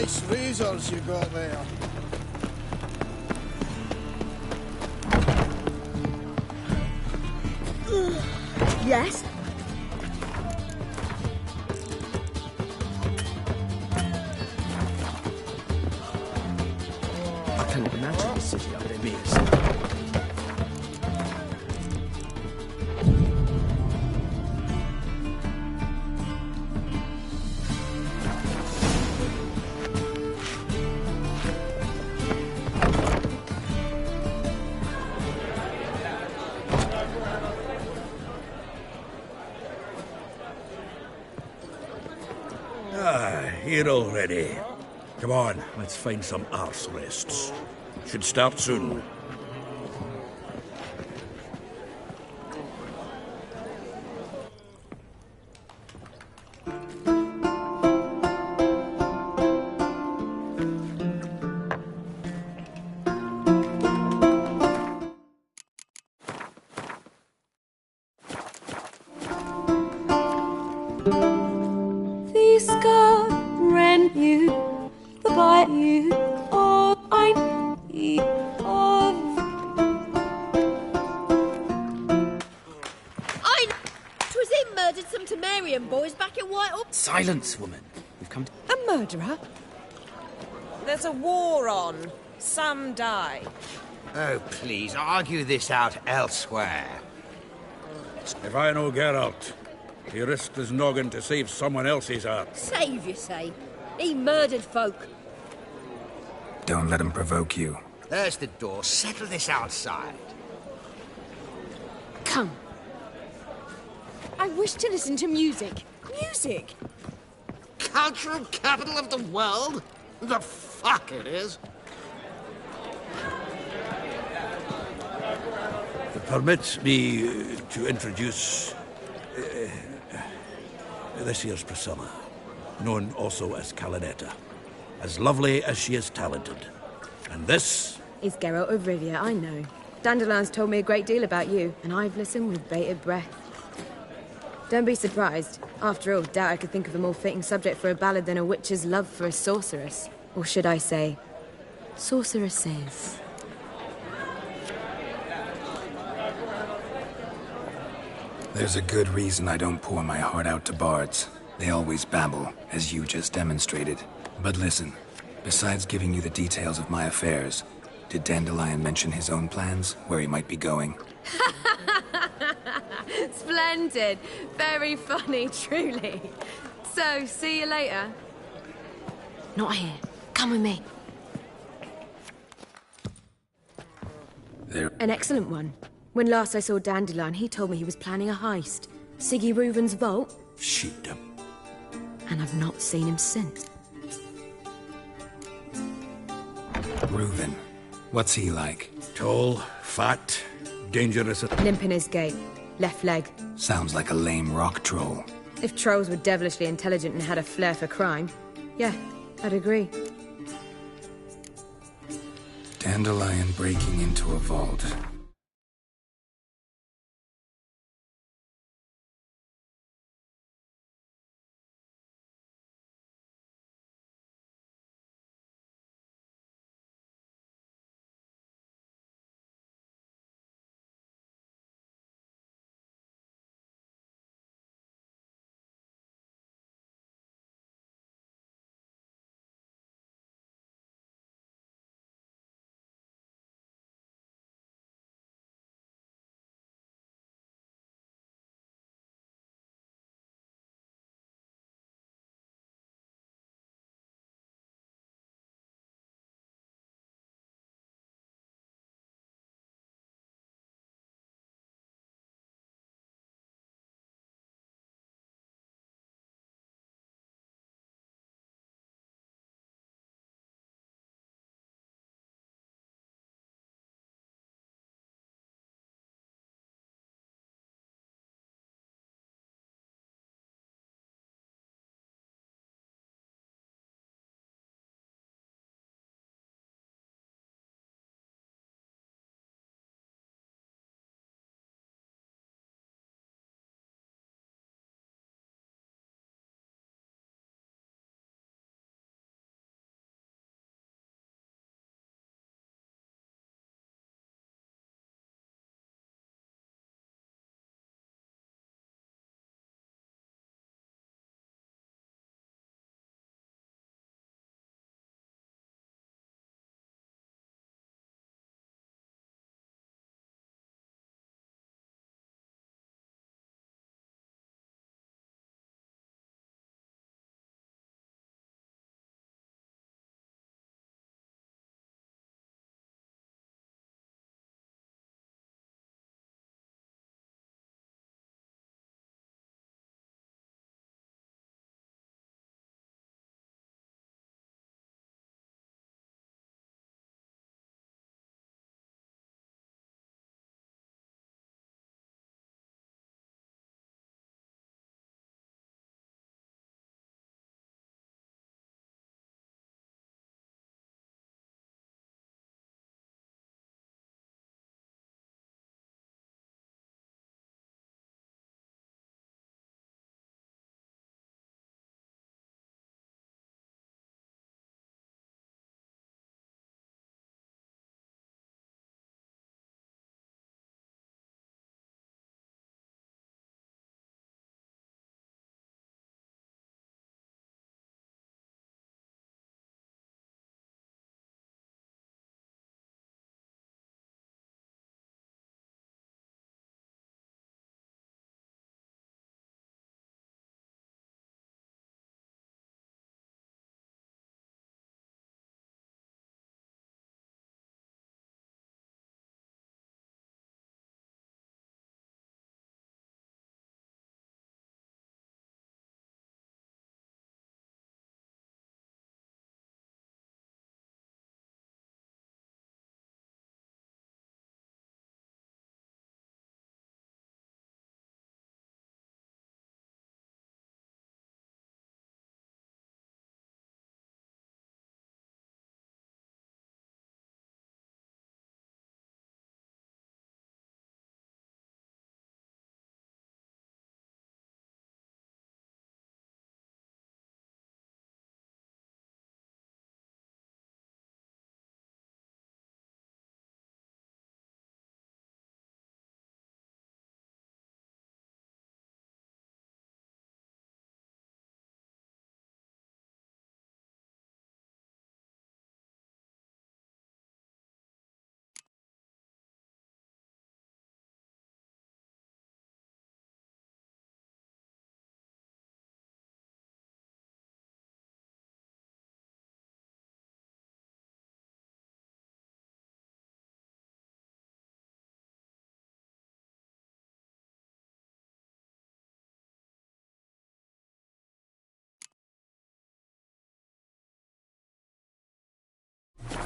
nice razors you got there. Yes? I can't imagine the city of it means. Here already. Come on, let's find some arse rests. Should start soon. Silence, woman. We've come to... A murderer? There's a war on. Some die. Oh, please, argue this out elsewhere. If I know Geralt, he risked his noggin to save someone else's art. Save, you say? He murdered folk. Don't let him provoke you. There's the door. Settle this outside. Come. I wish to listen to music. Music? Cultural capital of the world? The fuck it is. Permit me to introduce this year's Priscilla, known also as Calinetta. As lovely as she is talented. And this... is Geralt of Rivia, I know. Dandelion's told me a great deal about you, and I've listened with bated breath. Don't be surprised. After all, doubt I could think of a more fitting subject for a ballad than a witch's love for a sorceress. Or should I say, sorceresses. There's a good reason I don't pour my heart out to bards. They always babble, as you just demonstrated. But listen, besides giving you the details of my affairs, did Dandelion mention his own plans, where he might be going? Splendid. Very funny, truly. So, see you later. Not here. Come with me. An excellent one. When last I saw Dandelion, he told me he was planning a heist. Siggy Reuven's vault. Shoot him. And I've not seen him since. Reuven. What's he like? Tall, fat, dangerous. Limp in his gait. Left leg. Sounds like a lame rock troll. If trolls were devilishly intelligent and had a flair for crime, yeah, I'd agree. Dandelion breaking into a vault.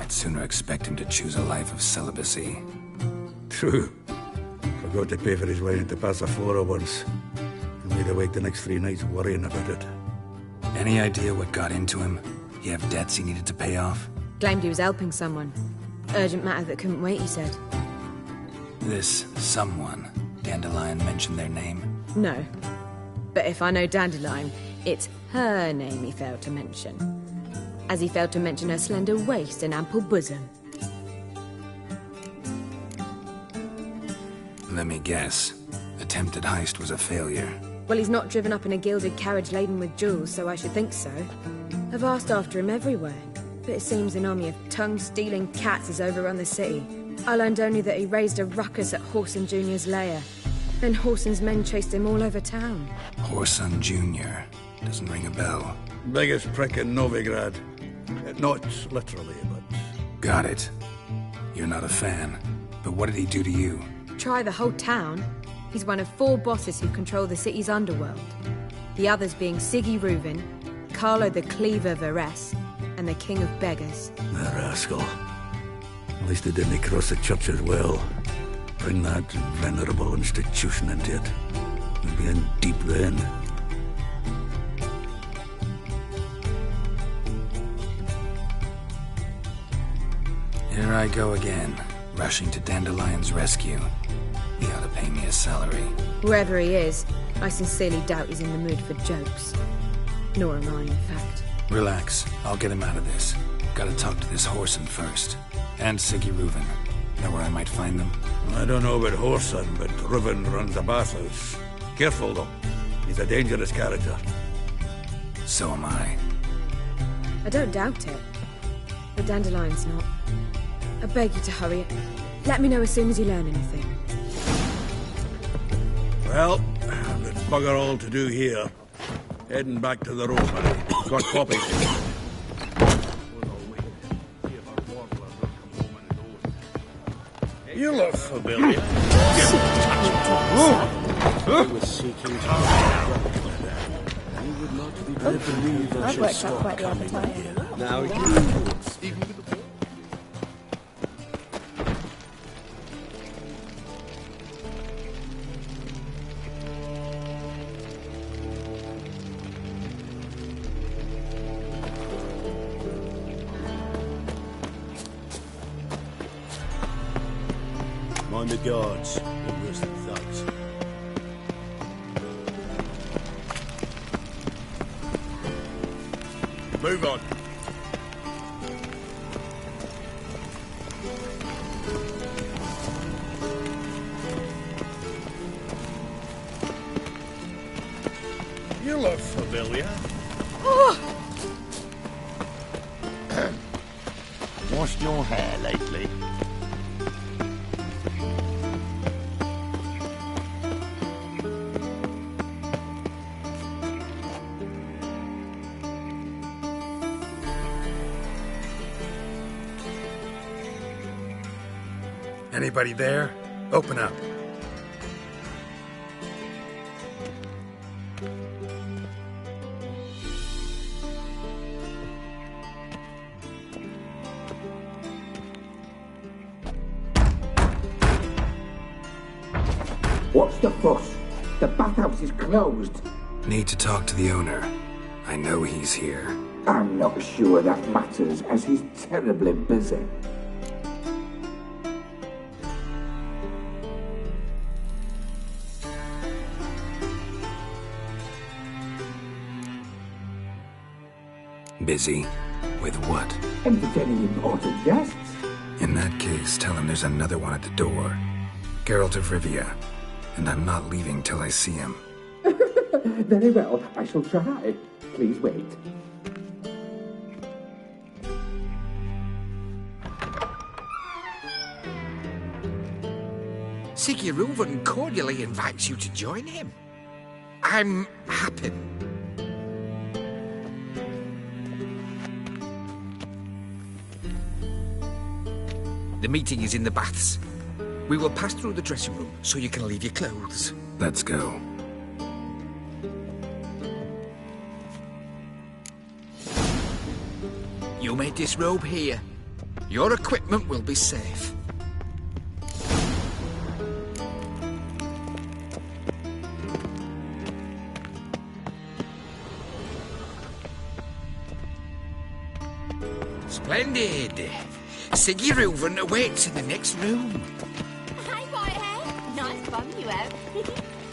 I'd sooner expect him to choose a life of celibacy. True. Forgot to pay for his wine to Pasaflora once. And made awake the next 3 nights worrying about it. Any idea what got into him? He have debts he needed to pay off? Claimed he was helping someone. Urgent matter that couldn't wait, he said. This someone, Dandelion mentioned their name? No. But if I know Dandelion, it's her name he failed to mention. As he failed to mention her slender waist and ample bosom. Let me guess. Attempted heist was a failure. Well, he's not driven up in a gilded carriage laden with jewels, so I should think so. I've asked after him everywhere, but it seems an army of tongue-stealing cats has overrun the city. I learned only that he raised a ruckus at Horson Jr.'s lair. Then Horson's men chased him all over town. Horson Jr. Doesn't ring a bell. Biggest prick in Novigrad. Not literally, but... Got it. You're not a fan. But what did he do to you? Try the whole town. He's one of 4 bosses who control the city's underworld. The others being Siggy Reuven, Carlo the Cleaver Varese, and the King of Beggars. The rascal. At least he didn't cross the church as well. Bring that venerable institution into it. We'll be in deep then. Here I go again, rushing to Dandelion's rescue. He ought to pay me a salary. Whoever he is, I sincerely doubt he's in the mood for jokes. Nor am I, in fact. Relax, I'll get him out of this. Gotta talk to this Horson first. And Siggy Reuven. Know where I might find them? I don't know about Horson, but Reuven runs a bathhouse. Careful, though. He's a dangerous character. So am I. I don't doubt it. But Dandelion's not. I beg you to hurry it. Let me know as soon as you learn anything. Well, there's bugger all to do here. Heading back to the Rosemary. Got copies. You look familiar. I was seeking You would not be able to believe I've worked out quite the appetite. Now you... Mind the guards, or worse than thugs. Move on. You look familiar. Washed your hair lately? Anybody there? Open up. What's the fuss? The bathhouse is closed. Need to talk to the owner. I know he's here. I'm not sure that matters, as he's terribly busy. Busy? With what? Entertaining important guests. In that case, tell him there's another one at the door. Geralt of Rivia. And I'm not leaving till I see him. Very well, I shall try. Please wait. Siggy Reuven cordially invites you to join him. I'm happy. The meeting is in the baths. We will pass through the dressing room so you can leave your clothes. Let's go. You may disrobe here. Your equipment will be safe. Splendid. Siggy Reuven awaits in the next room. Hey, Whitehead. Nice bum you have.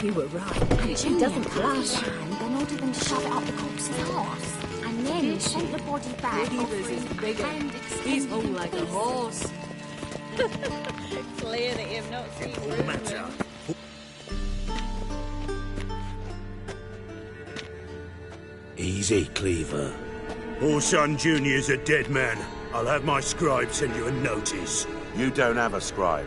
You were right. She doesn't blush. Then order them to shove it up the corpse's arse. And then send the body back. He's hung like a horse. Clear that you've not seen Reuven. Easy, Cleaver. Orson Jr.'s a dead man. I'll have my scribe send you a notice. You don't have a scribe.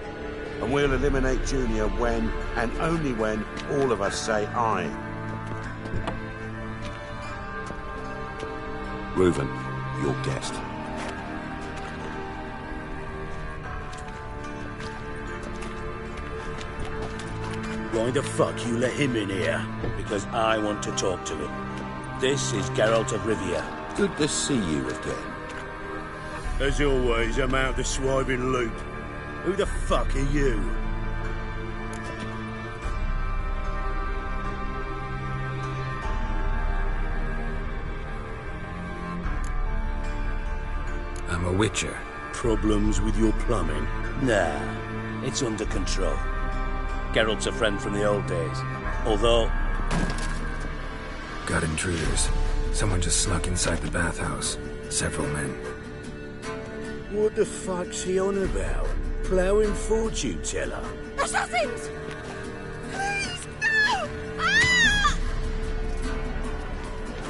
And we'll eliminate Junior when, and only when, all of us say aye. Reuven, your guest. Why the fuck you let him in here? Because I want to talk to him. This is Geralt of Rivia. Good to see you again. As always, I'm out the swiving loop. Who the fuck are you? I'm a witcher. Problems with your plumbing? Nah, it's under control. Geralt's a friend from the old days. Although... Got intruders. Someone just snuck inside the bathhouse. Several men. What the fuck's he on about? Ploughing fortune teller? Assassins! Please, no! Ah!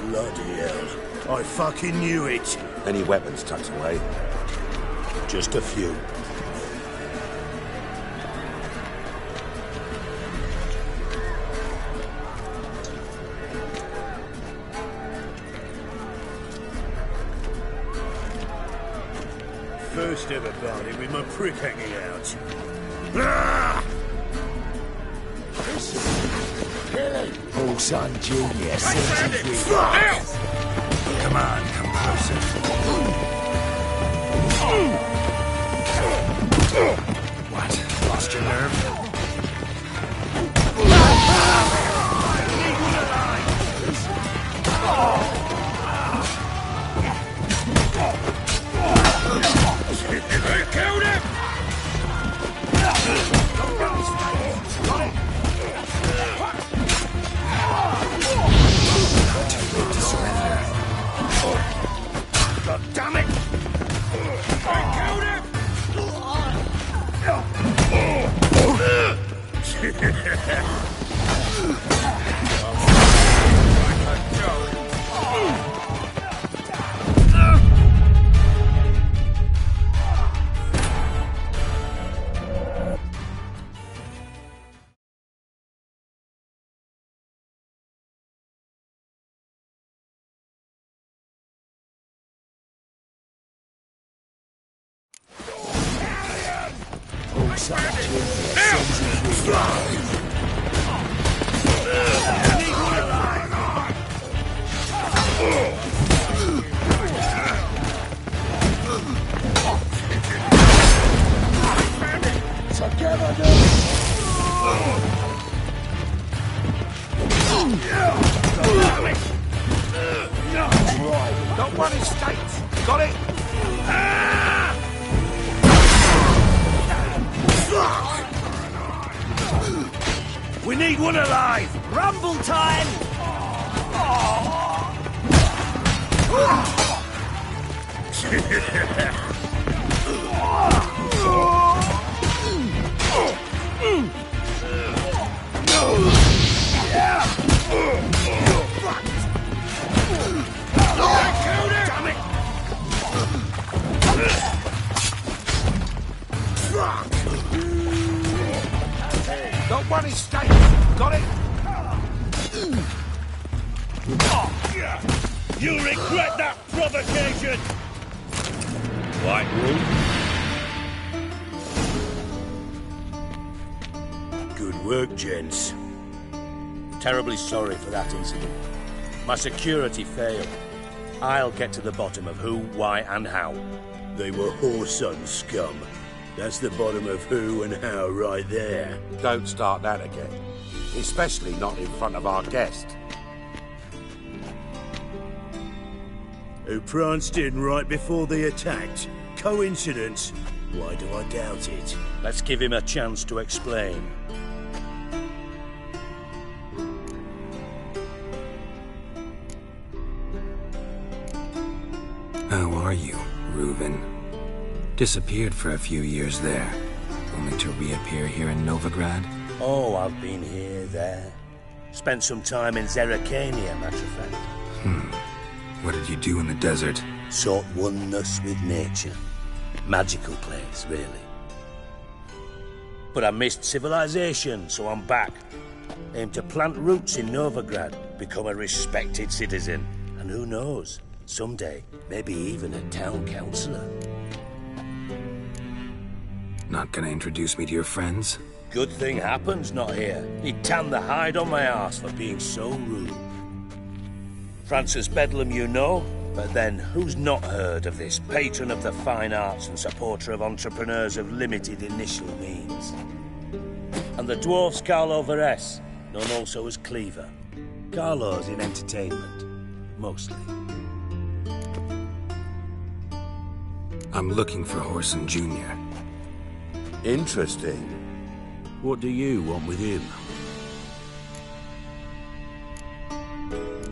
Bloody hell. I fucking knew it. Any weapons tucked away? Just a few. First ever party with my prick hanging out. Ah! Orson Jr. Come on, come closer. What? Lost your nerve? I killed him! God damn it! I killed him! Don't want his states. Got it? We need one alive! Rumble time! Don't want his states. Got it? You'll regret that provocation! White Wolf? Good work, gents. Terribly sorry for that incident. My security failed. I'll get to the bottom of who, why, and how. They were whoreson scum. That's the bottom of who and how right there. Don't start that again. Especially not in front of our guest. Who pranced in right before they attacked. Coincidence? Why do I doubt it? Let's give him a chance to explain. How are you, Reuven? Disappeared for a few years there, only to reappear here in Novigrad? Oh, I've been here, there. Spent some time in Zerrikania, matter of fact. What did you do in the desert? Sought oneness with nature. Magical place, really. But I missed civilization, so I'm back. Aim to plant roots in Novigrad, become a respected citizen. And who knows, someday, maybe even a town councillor. Not gonna introduce me to your friends? Good thing happens not here. He'd tan the hide on my arse for being so rude. Francis Bedlam you know, but then who's not heard of this patron of the fine arts and supporter of entrepreneurs of limited initial means? And the dwarf's Carlo Veres, known also as Cleaver. Carlo's in entertainment, mostly. I'm looking for Whoreson Jr. Interesting. What do you want with him?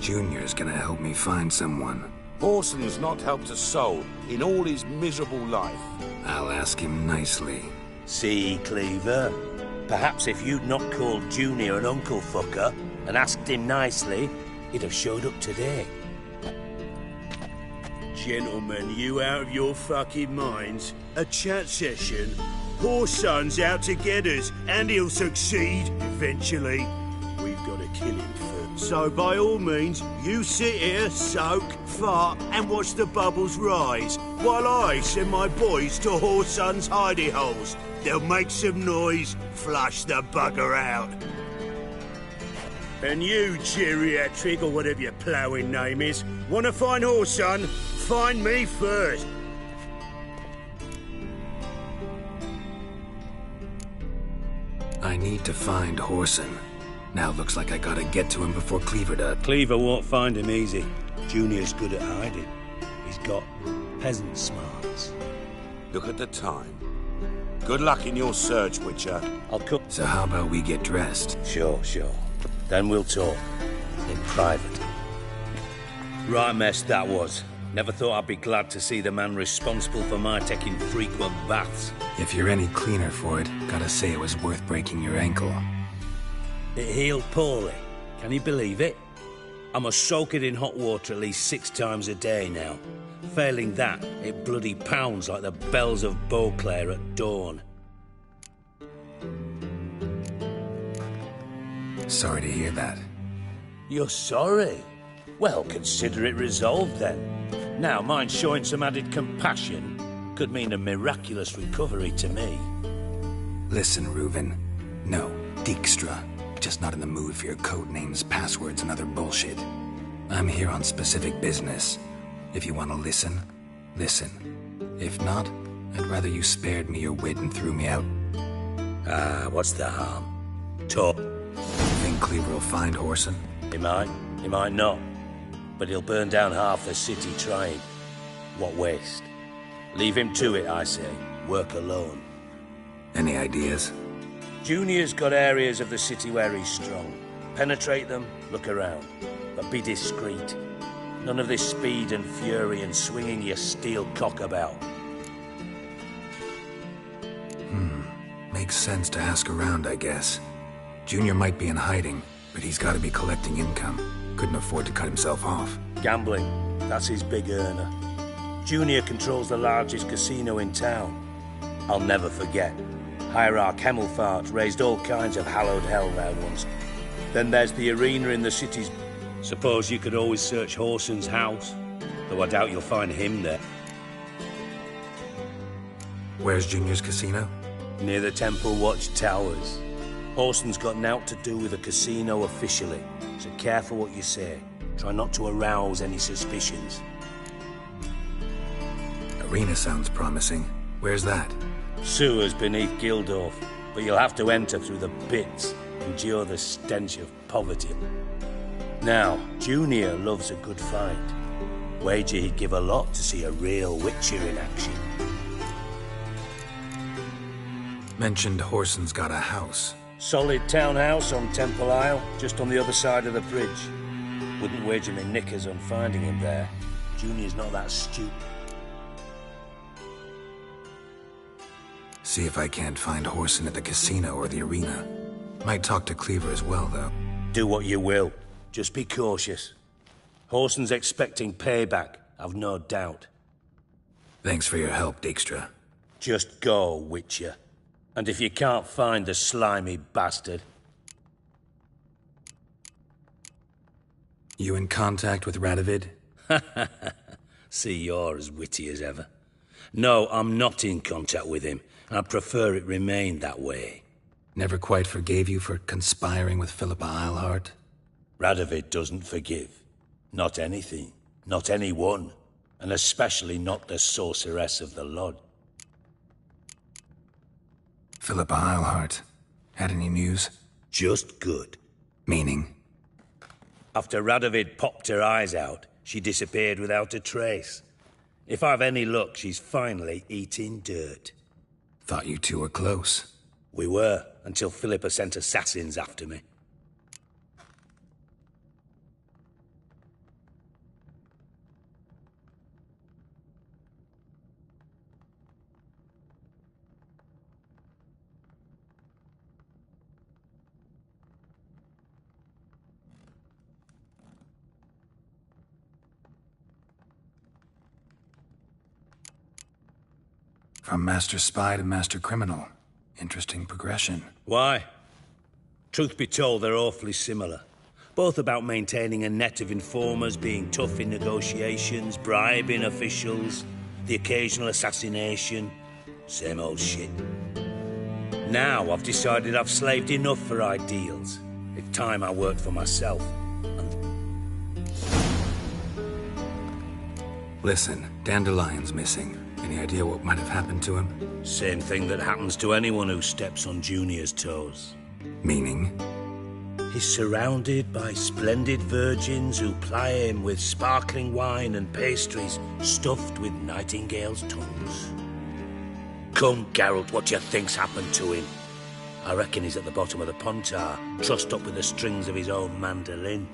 Junior's gonna help me find someone. Whoreson's not helped a soul in all his miserable life. I'll ask him nicely. See, Cleaver? Perhaps if you'd not called Junior an uncle fucker and asked him nicely, he'd have showed up today. Gentlemen, you out of your fucking minds? A chat session? Whoreson's out to get us, and he'll succeed, eventually. We've got to kill him first. So by all means, you sit here, soak, fart, and watch the bubbles rise, while I send my boys to Whoreson's hidey holes. They'll make some noise, flush the bugger out. And you, geriatric, or whatever your ploughing name is, want to find Whoreson? Find me first. I need to find Whoreson. Now looks like I gotta get to him before Cleaver does. Cleaver won't find him easy. Junior's good at hiding. He's got peasant smarts. Look at the time. Good luck in your search, Witcher. I'll cook. So how about we get dressed? Sure. Then we'll talk. In private. Right mess that was. Never thought I'd be glad to see the man responsible for my taking frequent baths. If you're any cleaner for it, gotta say it was worth breaking your ankle. It healed poorly. Can you believe it? I must soak it in hot water at least 6 times a day now. Failing that, it bloody pounds like the bells of Beauclair at dawn. Sorry to hear that. You're sorry? Well, consider it resolved then. Now, mind showing some added compassion could mean a miraculous recovery to me. Listen, Reuven. No, Dijkstra. Just not in the mood for your code names, passwords, and other bullshit. I'm here on specific business. If you want to listen, listen. If not, I'd rather you spared me your wit and threw me out. What's the harm? Talk. You think Cleaver will find Whoreson? He might not. But he'll burn down half the city trying. What waste? Leave him to it, I say. Work alone. Any ideas? Junior's got areas of the city where he's strong. Penetrate them, look around. But be discreet. None of this speed and fury and swinging your steel cock about. Makes sense to ask around, I guess. Junior might be in hiding, but he's got to be collecting income. Couldn't afford to cut himself off. Gambling, that's his big earner. Junior controls the largest casino in town. I'll never forget. Hierarch Hemmelfart raised all kinds of hallowed hell there once. Then there's the arena in the city's... Suppose you could always search Whoreson's house, though I doubt you'll find him there. Where's Junior's casino? Near the Temple Watch Towers. Whoreson's got naught to do with the casino officially, so careful what you say. Try not to arouse any suspicions. arena sounds promising. Where's that? Sewers beneath Gildorf, but you'll have to enter through the pits, endure the stench of poverty. Now, Junior loves a good fight. Wager he'd give a lot to see a real Witcher in action. Mentioned Whoreson's got a house. Solid townhouse on Temple Isle, just on the other side of the bridge. Wouldn't wager me knickers on finding him there. Junior's not that stupid. See if I can't find Whoreson at the casino or the arena. Might talk to Cleaver as well, though. Do what you will. Just be cautious. Whoreson's expecting payback, I've no doubt. Thanks for your help, Dijkstra. Just go, Witcher. And if you can't find the slimy bastard... You in contact with Radovid? See, you're as witty as ever. No, I'm not in contact with him. I'd prefer it remained that way. Never quite forgave you for conspiring with Philippa Eilhart? Radovid doesn't forgive. Not anything. Not anyone. And especially not the sorceress of the Lord. Philippa Eilhart. Had any news? Just good. Meaning? After Radovid popped her eyes out, she disappeared without a trace. If I've any luck, she's finally eating dirt. Thought you two were close. We were, until Philippa sent assassins after me. From Master Spy to Master Criminal. Interesting progression. Why? Truth be told, they're awfully similar. Both about maintaining a net of informers, being tough in negotiations, bribing officials, the occasional assassination. Same old shit. Now I've decided I've slaved enough for ideals. It's time I worked for myself. Listen, Dandelion's missing. Any idea what might have happened to him? Same thing that happens to anyone who steps on Junior's toes. Meaning? He's surrounded by splendid virgins who ply him with sparkling wine and pastries stuffed with nightingales' tongues. Come, Geralt, what do you think's happened to him? I reckon he's at the bottom of the Pontar, trussed up with the strings of his own mandolin.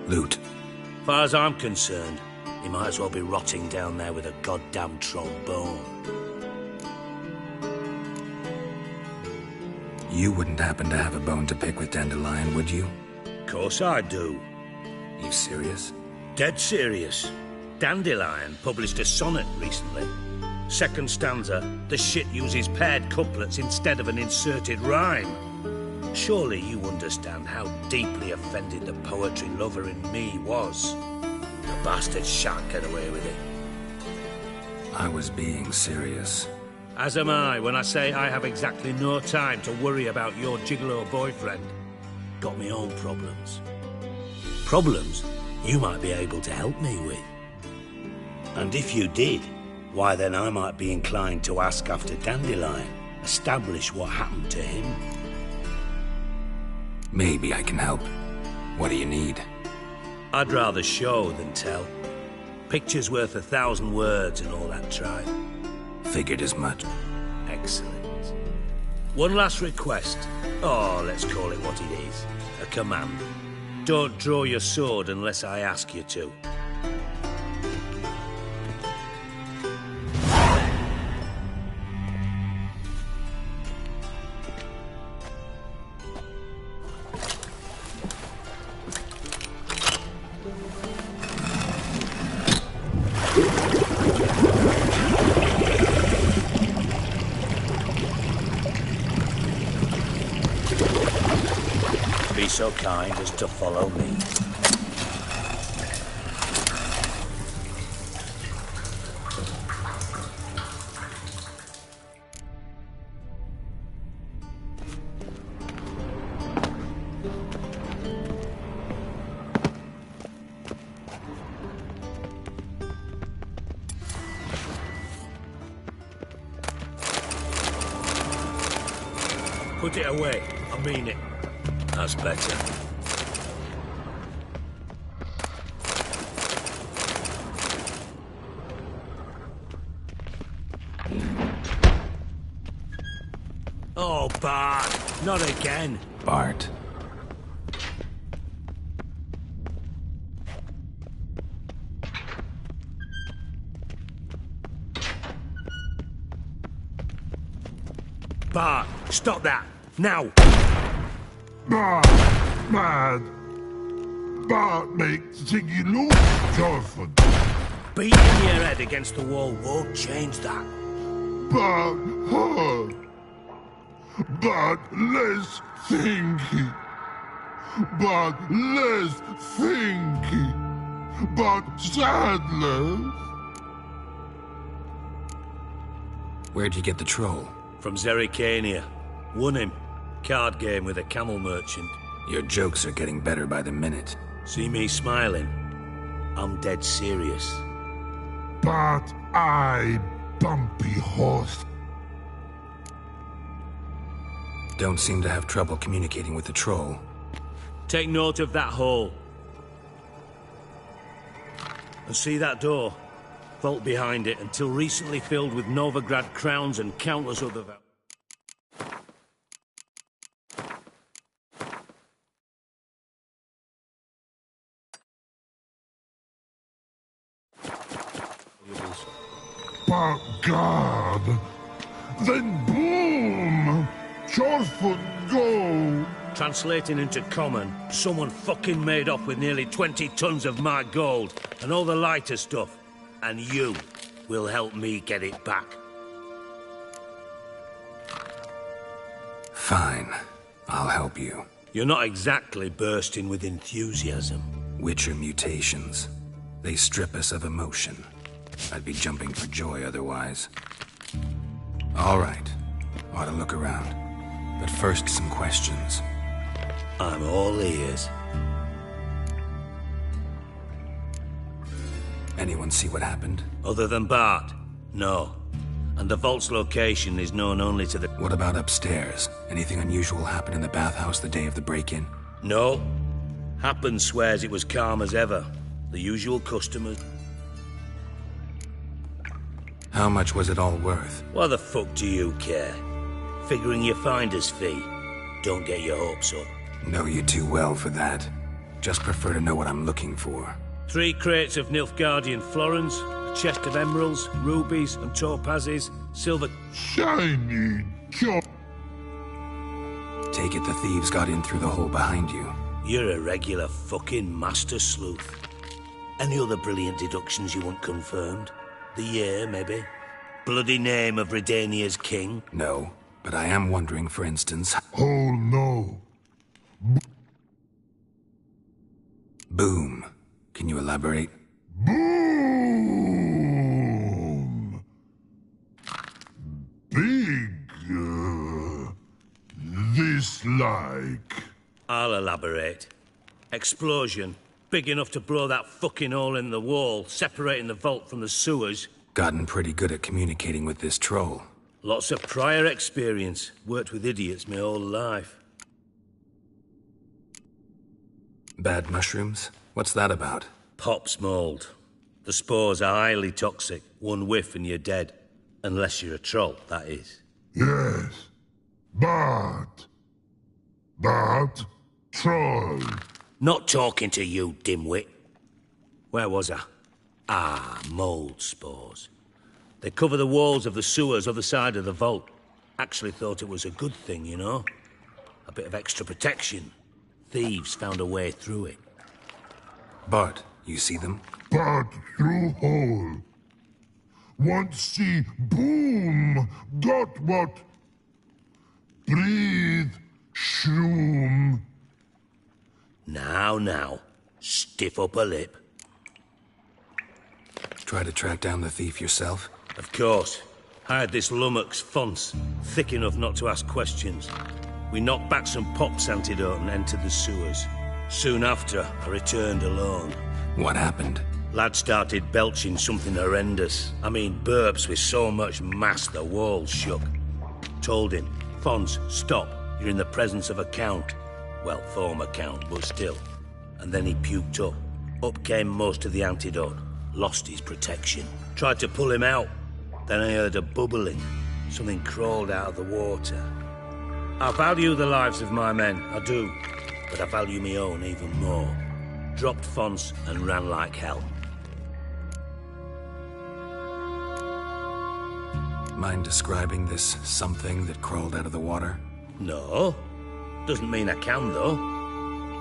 Loot. Far as I'm concerned, he might as well be rotting down there with a goddamn trombone. You wouldn't happen to have a bone to pick with Dandelion, would you? Course I do. You serious? Dead serious. Dandelion published a sonnet recently. Second stanza, the shit uses paired couplets instead of an inserted rhyme. Surely you understand how deeply offended the poetry lover in me was. The bastard shan't get away with it. I was being serious. As am I when I say I have exactly no time to worry about your gigolo boyfriend. Got me own problems. Problems you might be able to help me with. And if you did, why then I might be inclined to ask after Dandelion, establish what happened to him. Maybe I can help. What do you need? I'd rather show than tell. Picture's worth 1,000 words and all that tribe. Figured as much. Excellent. One last request. Oh, let's call it what it is. A command. Don't draw your sword unless I ask you to. Be so kind as to follow me. Put it away. I mean it. That's better. Oh, Bart. Not again. Bart. Bart, stop that. Now. Bart, mad. Bart makes Ziggy look Jorford. Beating your head against the wall won't change that. Bart hurt. Bart less thinky. Bart less thinky. Bart sadless. Where'd you get the troll? From Zerrikania. Won him. Card game with a camel merchant. Your jokes are getting better by the minute. See me smiling? I'm dead serious. But I, bumpy horse. Don't seem to have trouble communicating with the troll. Take note of that hole. And see that door? Vault behind it, until recently filled with Novigrad crowns and countless other valuables. But God, then boom! Jorford go! Translating into common, someone fucking made off with nearly 20 tons of my gold and all the lighter stuff. And you will help me get it back. Fine. I'll help you. You're not exactly bursting with enthusiasm. Witcher mutations. They strip us of emotion. I'd be jumping for joy otherwise. All right. Ought to look around. But first, some questions. I'm all ears. Anyone see what happened? Other than Bart? No. And the vault's location is known only to the... What about upstairs? Anything unusual happen in the bathhouse the day of the break-in? No. Happen swears it was calm as ever. The usual customers. How much was it all worth? Why the fuck do you care? Figuring your finder's fee. Don't get your hopes up. Know you too well for that. Just prefer to know what I'm looking for. 3 crates of Nilfgaardian florins, a chest of emeralds, rubies and topazes, silver... Shiny joy. Take it the thieves got in through the hole behind you. You're a regular fucking master sleuth. Any other brilliant deductions you want confirmed? The year, maybe? Bloody name of Redania's king? No, but I am wondering, for instance... Oh, no. Boom. Can you elaborate? Boom! Big, this like... I'll elaborate. Explosion. Big enough to blow that fucking hole in the wall, separating the vault from the sewers. Gotten pretty good at communicating with this troll. Lots of prior experience. Worked with idiots my whole life. Bad mushrooms? What's that about? Pop's mold. The spores are highly toxic. One whiff and you're dead. Unless you're a troll, that is. Yes. But... troll. Not talking to you, dimwit. Where was I? Ah, mold spores. They cover the walls of the sewers other side of the vault. Actually thought it was a good thing, you know? A bit of extra protection. Thieves found a way through it. Bart, you see them? Bart through hole. Want see boom. Got what? Breathe. Shroom. Now. Stiff upper lip. Try to track down the thief yourself? Of course. Hired this lummox Fonce, thick enough not to ask questions. We knocked back some Pop's antidote and entered the sewers. Soon after, I returned alone. What happened? Lad started belching something horrendous. I mean, burps with so much mass the walls shook. Told him, Fonce, stop. You're in the presence of a count. Well, former count, but still. And then he puked up. Up came most of the antidote. Lost his protection. Tried to pull him out. Then I heard a bubbling. Something crawled out of the water. I value the lives of my men, I do. But I value my own even more. Dropped fonts and ran like hell. Mind describing this something that crawled out of the water? No. Doesn't mean I can, though.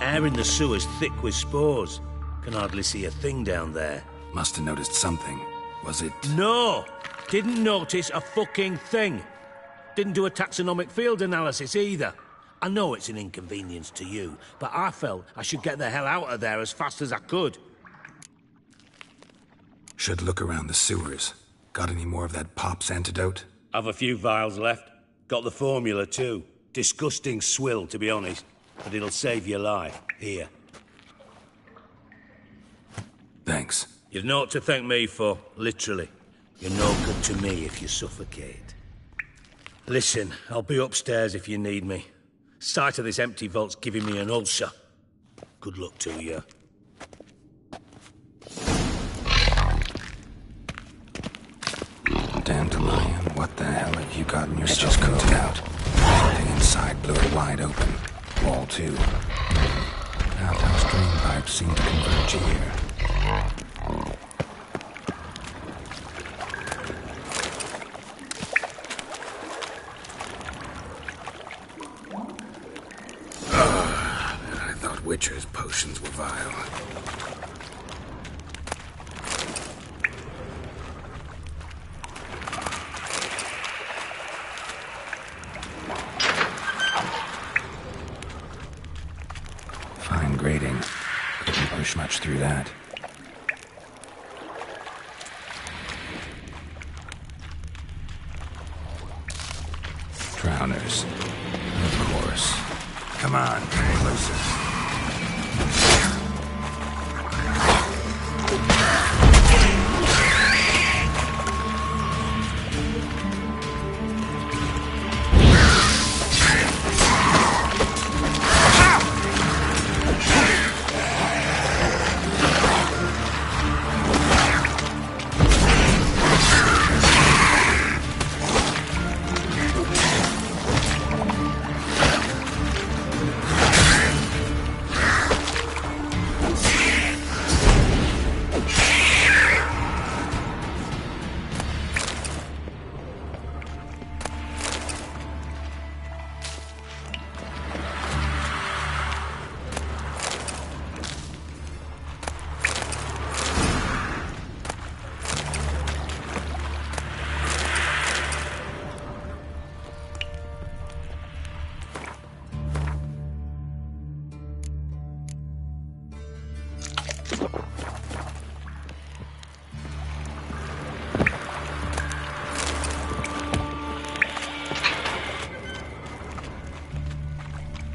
Air in the sewer's thick with spores. Can hardly see a thing down there. Must have noticed something. Was it... No! Didn't notice a fucking thing. Didn't do a taxonomic field analysis either. I know it's an inconvenience to you, but I felt I should get the hell out of there as fast as I could. Should look around the sewers. Got any more of that Pop's antidote? I've a few vials left. Got the formula too. Disgusting swill, to be honest. But it'll save your life. Here. Thanks. You've naught to thank me for, literally. You're no good to me if you suffocate. Listen, I'll be upstairs if you need me. Sight of this empty vault's giving me an ulcer. Good luck to you. Dandelion, what the hell have you gotten yourself cooked out? Everything inside blew it wide open. Wall too. Outhouse drain pipes seem to converge here. I thought Witcher's potions were vile. Fine grating. Couldn't push much through that. Drowners. Of course. Come on, closer.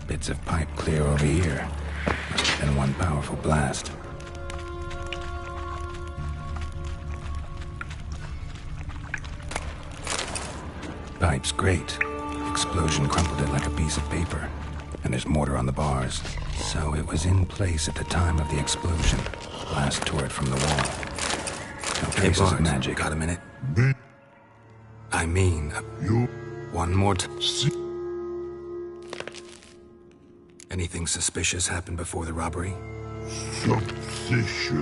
Bits of pipe clear over here. Must have been one powerful blast. Pipe's great. Explosion crumpled it like a piece of paper. And there's mortar on the bars. So it was in place at the time of the explosion. Blast tore it from the wall. No traces of magic. Got a minute? I mean, you. One more time. Anything suspicious happened before the robbery? Suspicious.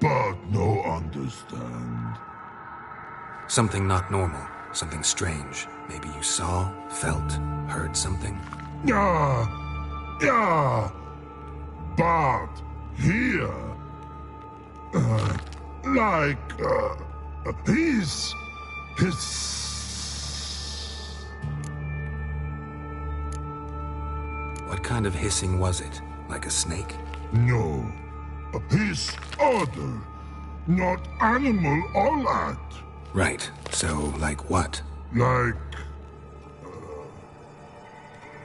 But no understand. Something not normal. Something strange. Maybe you saw, felt, heard something? Yeah. But here, his. What kind of hissing was it? Like a snake? No. His other. Not animal all that. Right. So, like what? Like...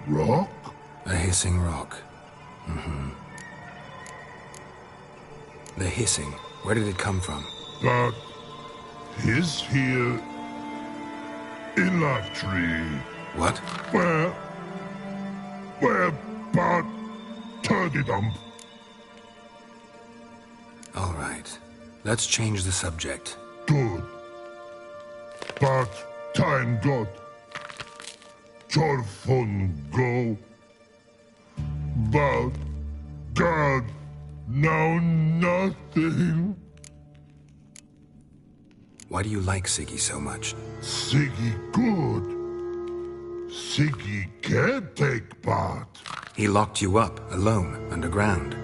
rock? A hissing rock. Mm-hmm. The hissing. Where did it come from? That... his here... in that tree... What? Where Bart turdy dump. All right. Let's change the subject. Good. Bart time got. Chorfun go. But God, now nothing. Why do you like Siggy so much? Siggy good. Siggy can't take Bart. He locked you up, alone, underground.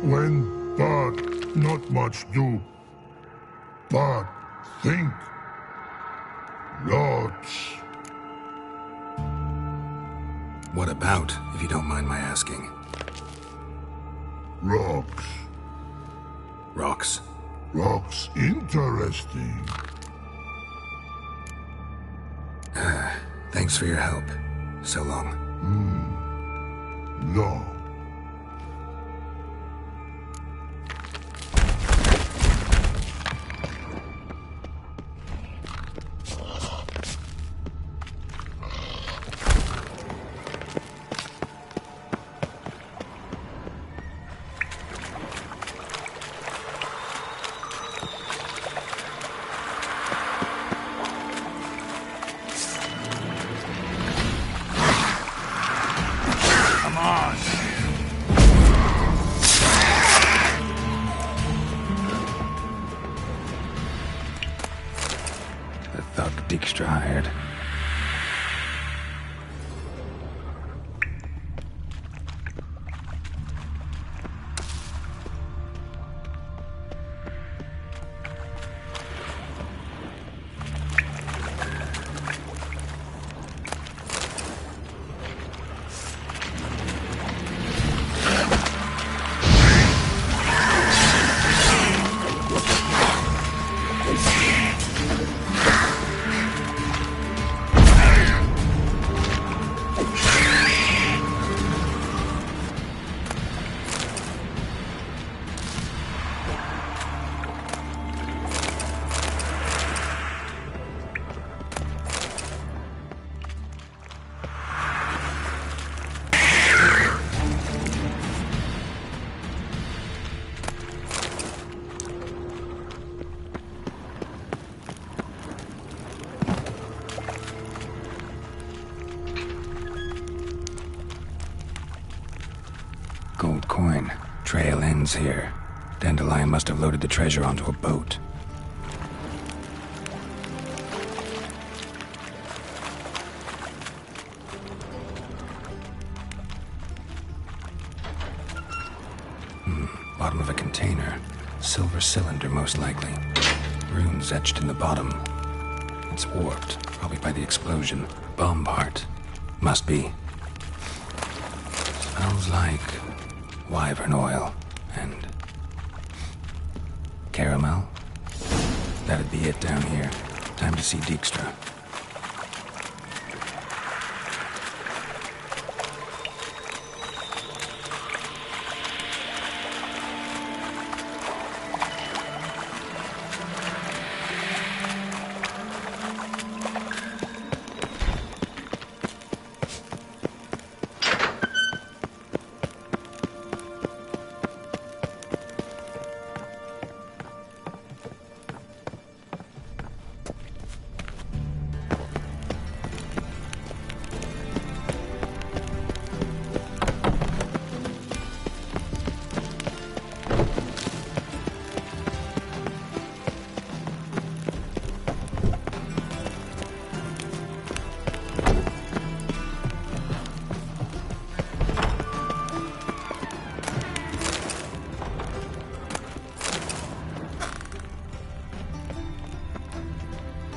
When Bart not much do. Bart think. Lots. What about, if you don't mind my asking? Rocks. Rocks? Rocks interesting. Thanks for your help. So long. No. Dijkstra hired. Gold coin. Trail ends here. Dandelion must have loaded the treasure onto a boat. Bottom of a container. Silver cylinder, most likely. Runes etched in the bottom. It's warped, probably by the explosion. Bomb part. Must be. Smells like wyvern oil and caramel. That'd be it down here. Time to see Dijkstra.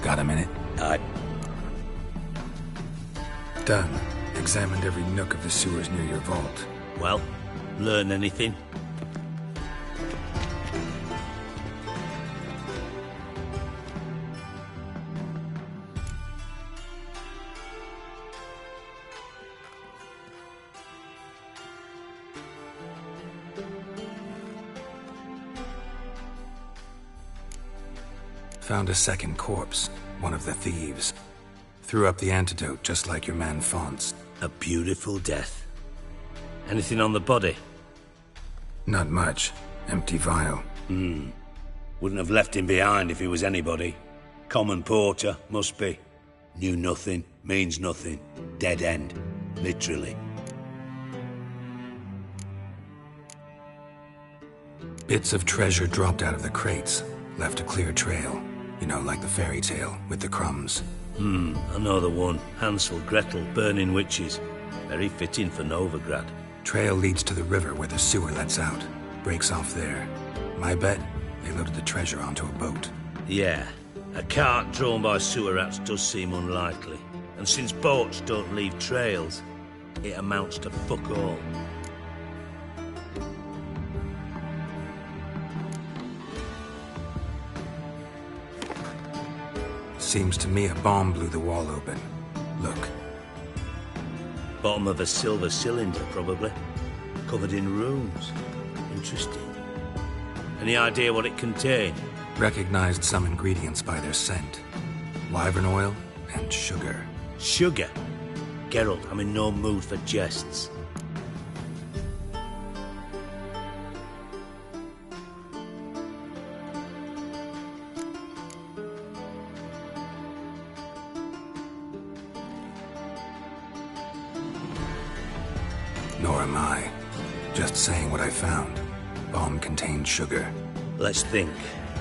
Got a minute? Done. Examined every nook of the sewers near your vault. Well, learn anything? Found a second corpse. One of the thieves. Threw up the antidote, just like your man Fonz. A beautiful death. Anything on the body? Not much. Empty vial. Wouldn't have left him behind if he was anybody. Common porter, must be. Knew nothing, means nothing. Dead end. Literally. Bits of treasure dropped out of the crates. Left a clear trail. You know, like the fairy tale, with the crumbs. I know the one. Hansel, Gretel, burning witches. Very fitting for Novigrad. Trail leads to the river where the sewer lets out. Breaks off there. My bet, they loaded the treasure onto a boat. Yeah. A cart drawn by sewer rats does seem unlikely. And since boats don't leave trails, it amounts to fuck all. Seems to me a bomb blew the wall open. Look. Bottom of a silver cylinder, probably. Covered in runes. Interesting. Any idea what it contained? Recognized some ingredients by their scent. Wyvern oil and sugar. Sugar? Geralt, I'm in no mood for jests. Nor am I. Just saying what I found. Bomb contained sugar. Let's think.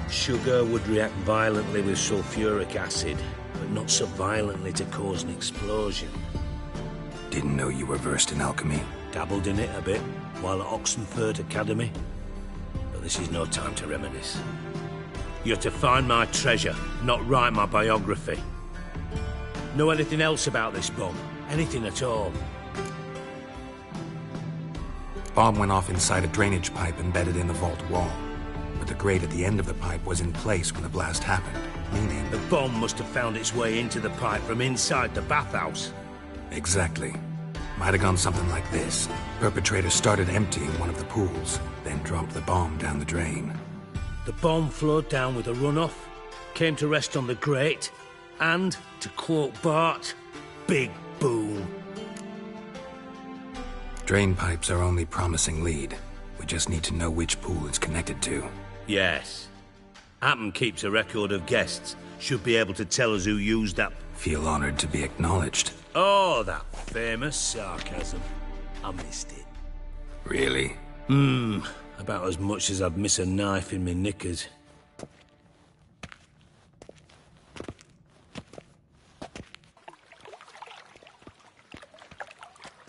Sugar would react violently with sulfuric acid, but not so violently to cause an explosion. Didn't know you were versed in alchemy. Dabbled in it a bit, while at Oxenford Academy. But this is no time to reminisce. You're to find my treasure, not write my biography. Know anything else about this bomb? Anything at all? Bomb went off inside a drainage pipe embedded in the vault wall. But the grate at the end of the pipe was in place when the blast happened, meaning... The bomb must have found its way into the pipe from inside the bathhouse. Exactly. Might have gone something like this. Perpetrator started emptying one of the pools, then dropped the bomb down the drain. The bomb flowed down with a runoff, came to rest on the grate, and, to quote Bart, big boom. Drain pipes are only promising lead. We just need to know which pool it's connected to. Yes. Appen keeps a record of guests. Should be able to tell us who used that. Feel honored to be acknowledged. Oh, that famous sarcasm. I missed it. Really? About as much as I'd miss a knife in me knickers.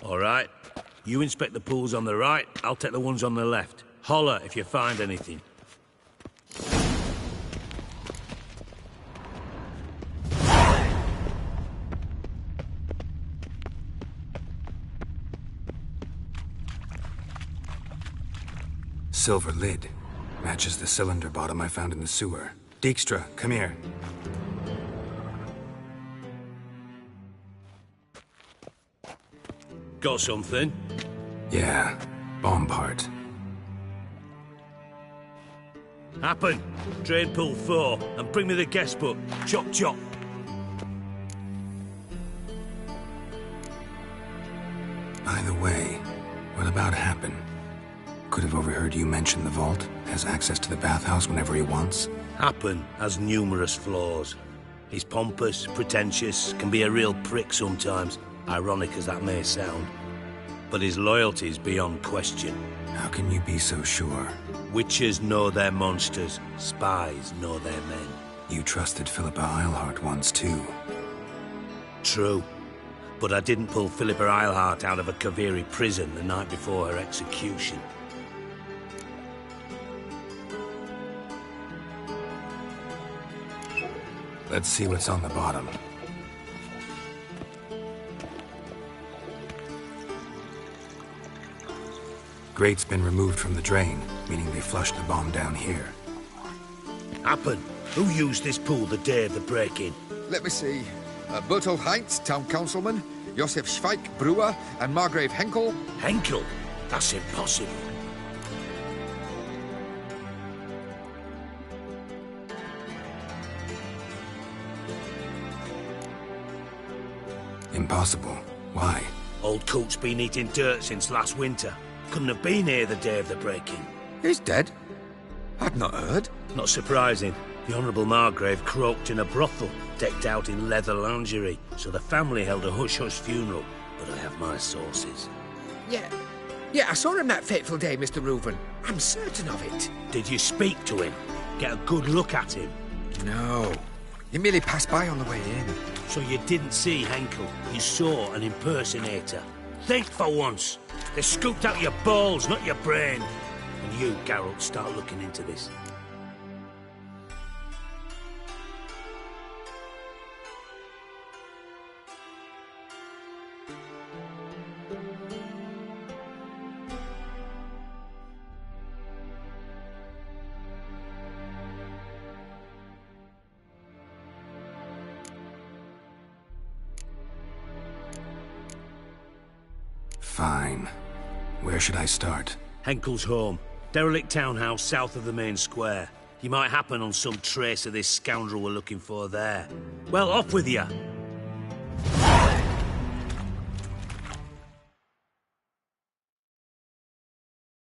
All right. You inspect the pools on the right, I'll take the ones on the left. Holler if you find anything. Silver lid. Matches the cylinder bottom I found in the sewer. Dijkstra, come here. Got something? Yeah, bomb part. Happen. Drain pool 4, and bring me the guest book. Chop chop. By the way, what about Happen? Could have overheard you mention the vault. Has access to the bathhouse whenever he wants. Happen has numerous flaws. He's pompous, pretentious, can be a real prick sometimes, ironic as that may sound. But his loyalty's beyond question. How can you be so sure? Witches know their monsters, spies know their men. You trusted Philippa Eilhart once too. True. But I didn't pull Philippa Eilhart out of a Kaviri prison the night before her execution. Let's see what's on the bottom. Grate's been removed from the drain, meaning they flushed the bomb down here. Happen. Who used this pool the day of the break-in? Let me see. Bertel Heinz, town councilman, Josef Schweik, brewer, and Margrave Henkel. Henkel? That's impossible. impossible. Why? Old Coot's been eating dirt since last winter. Couldn't have been here the day of the break-in. He's dead? I've not heard. Not surprising. The Honourable Margrave croaked in a brothel, decked out in leather lingerie, so the family held a hush-hush funeral. But I have my sources. Yeah, I saw him that fateful day, Mr. Reuven. I'm certain of it. Did you speak to him? Get a good look at him? No. He merely passed by on the way in. So you didn't see Henkel. You saw an impersonator. Think for once. They scooped out your balls, not your brain. And you, Geralt, start looking into this. Fine. Where should I start? Henkel's home. Derelict townhouse south of the main square. You might happen on some trace of this scoundrel we're looking for there. Well, off with you.